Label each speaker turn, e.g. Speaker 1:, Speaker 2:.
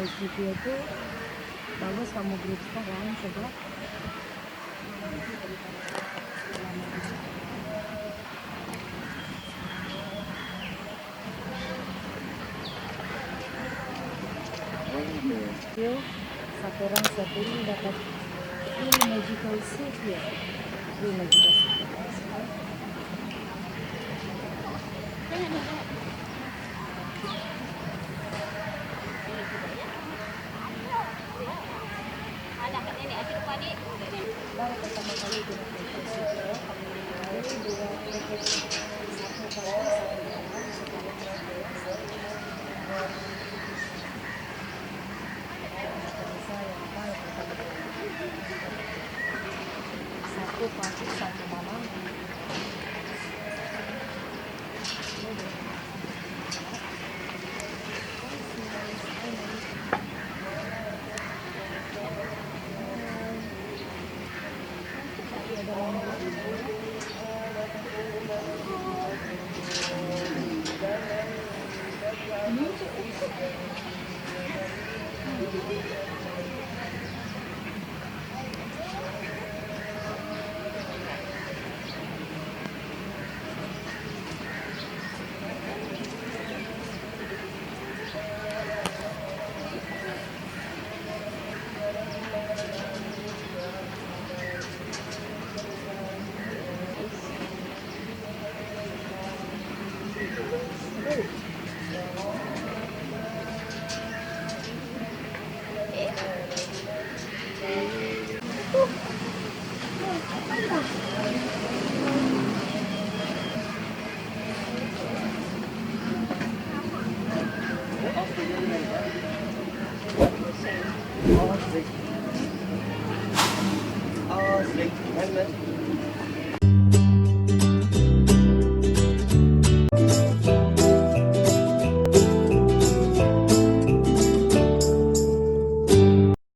Speaker 1: video tuh bagus kamu grup sekarang coba. Yuk, satu orang satu ini dapat free magical soup ya. Free magical soup. Baru pertama kali di magical soup ya. Kami dua paket satu kali satu paket satu malam.
Speaker 2: Slik.